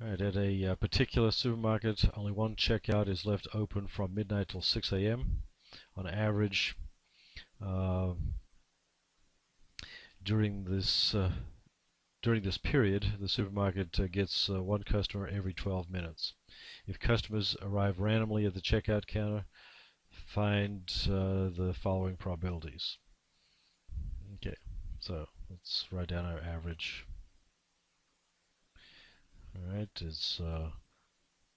Alright, at a particular supermarket, only one checkout is left open from midnight till 6 a.m. On average, uh, during this period, the supermarket gets one customer every 12 minutes. If customers arrive randomly at the checkout counter, find the following probabilities. Okay, so let's write down our average. Alright, it's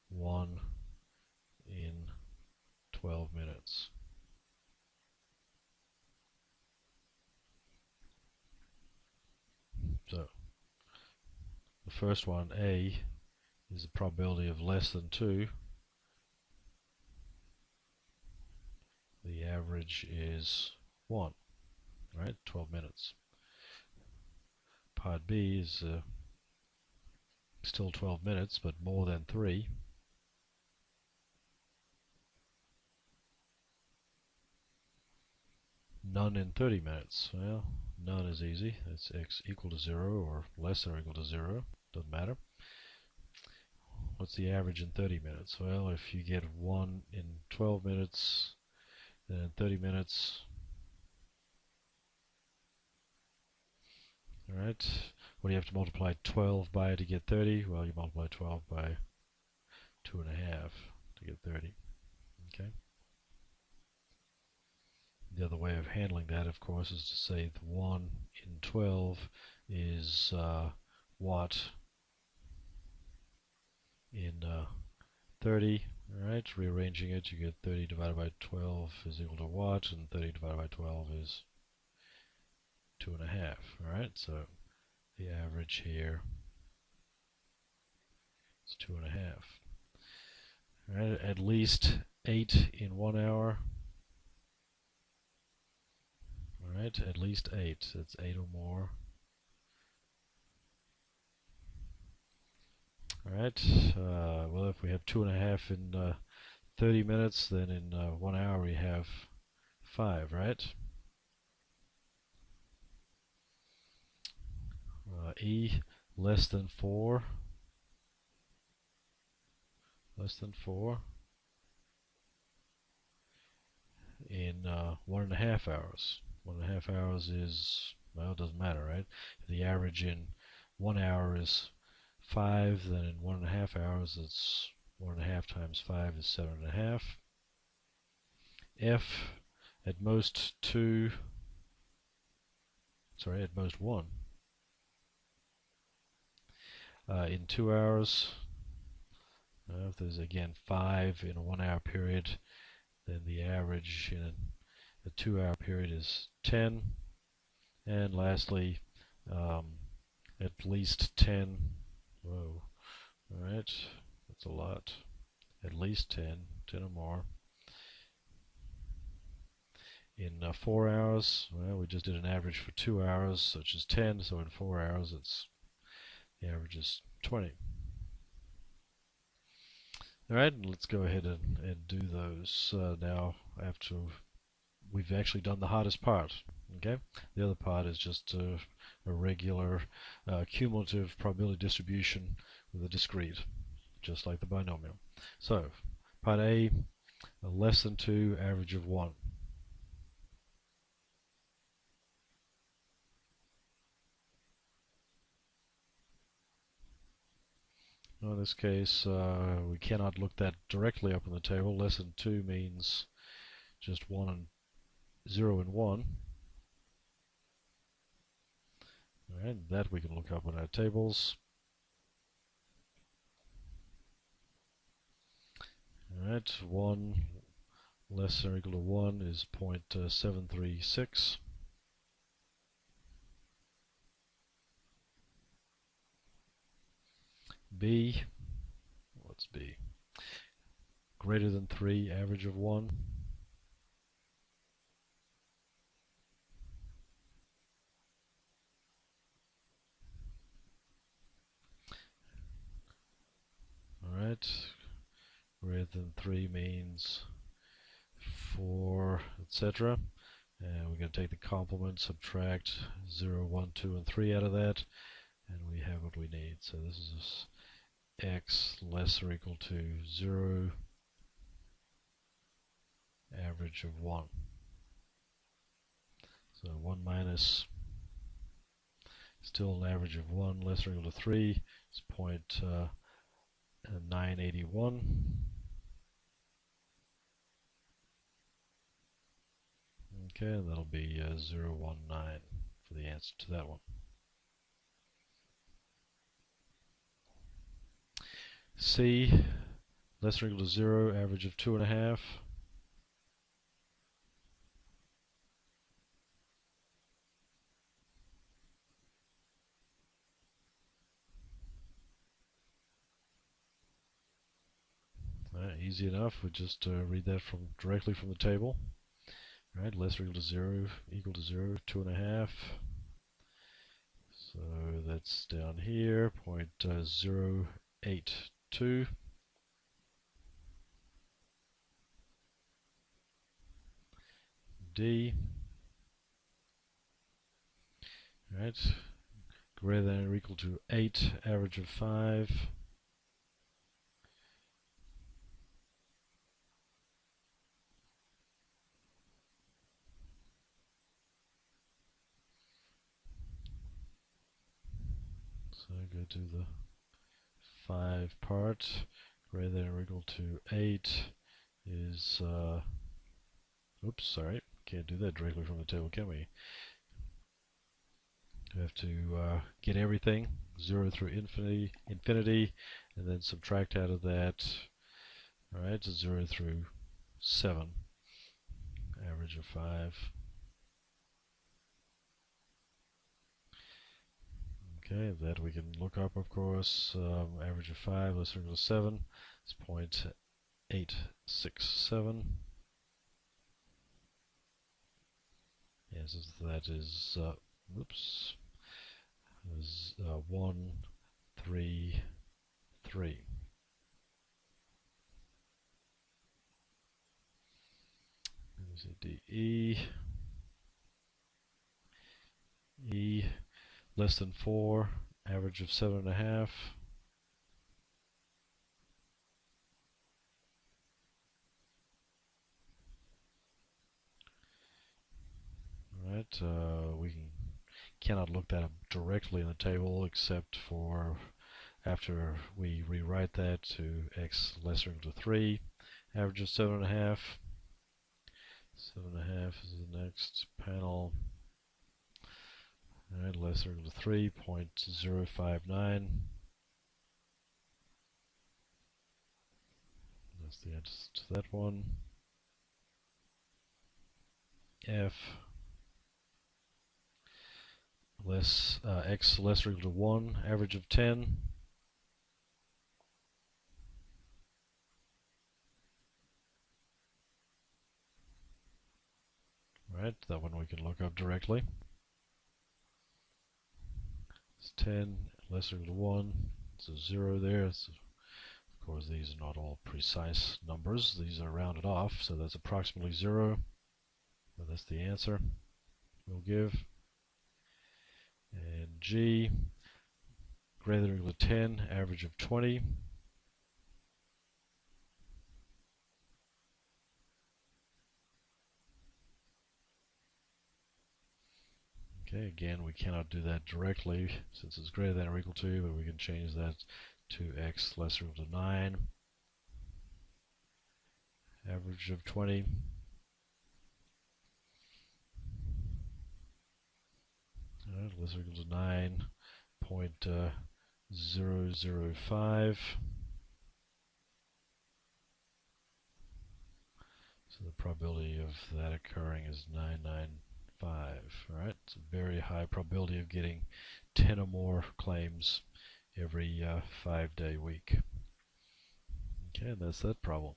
1 in 12 minutes. So the first one, A, is the probability of less than 2. The average is 1, right? 12 minutes. Part B is still 12 minutes, but more than 3. None in 30 minutes. Well, none is easy. It's x equal to 0 or less or equal to 0. Doesn't matter. What's the average in 30 minutes? Well, if you get 1 in 12 minutes, then in 30 minutes, alright, what do you have to multiply 12 by to get 30? Well, you multiply 12 by 2.5 to get 30. Okay. The other way of handling that, of course, is to say that 1 in 12 is what in 30. Alright, rearranging it, you get 30 divided by 12 is equal to what, and 30 divided by 12 is 2.5. Alright, so the average here is 2.5. Alright, at least 8 in 1 hour. Alright, at least 8. That's 8 or more. Alright, well, if we have 2.5 in 30 minutes, then in 1 hour we have 5, right? E, less than 4. Less than 4 in 1.5 hours. 1.5 hours is, well, it doesn't matter, right? If the average in 1 hour is 5, then in 1.5 hours it's 1.5 times 5 is 7.5. F, at most 2, sorry, at most 1. In 2 hours, if there's again 5 in a 1 hour period, then the average in a 2 hour period is 10. And lastly, at least 10. Whoa, alright, that's a lot. At least 10 or more. In 4 hours, well, we just did an average for 2 hours, which is 10, so in 4 hours the average is 20. Alright, let's go ahead and do those now after we've actually done the hardest part. Okay, the other part is just a regular cumulative probability distribution with a discrete, just like the binomial. So, part A, less than 2, average of 1. Now in this case, we cannot look that directly up in the table. Less than 2 means just 1 and 0 and 1. Alright, that we can look up in our tables. Alright, 1 less than or equal to 1 is 0.736. B, what's B? Greater than 3, average of 1. Alright, greater than 3 means 4, etc. And we're going to take the complement, subtract 0, 1, 2, and 3 out of that, and we have what we need. So this is x less or equal to 0, average of 1. So 1 minus, still an average of 1 less or equal to 3 is 0.981. Okay, and that'll be 0.19 for the answer to that one. C, less or equal to 0, average of 2.5. Easy enough, we just read that directly from the table. Right, less or equal to 0, equal to 0, 2.5. So that's down here, 0.082. D. Right, greater than or equal to 8, average of 5. So go to the 5 part, greater than or equal to 8 is, oops, sorry, can't do that directly from the table, can we? We have to get everything, 0 through infinity, and then subtract out of that, alright, 0 through 7, average of 5. Okay, that we can look up, of course. Average of 5 less or equal to 7 is 0.867. Yes, that is, oops, is 133. There's a D. E less than 4, average of 7.5. Alright, we cannot look that up directly in the table except for after we rewrite that to x less or equal to 3, average of 7.5. 7.5 is the next panel. Alright, less or equal to 3.059. That's the answer to that one. F x less or equal to 1, average of 10. Right, that one we can look up directly. It's 10 less or equal to 1. It's a 0 there. So of course, these are not all precise numbers. These are rounded off, so that's approximately 0. So that's the answer we'll give. And G, greater than or equal to 10, average of 20. Okay, again, we cannot do that directly since it's greater than or equal to, but we can change that to x less or equal to 9. Average of 20. Alright, less or equal to 9.005. So the probability of that occurring is 995. Alright, it's a very high probability of getting 10 or more claims every 5-day week. Okay, and that's that problem.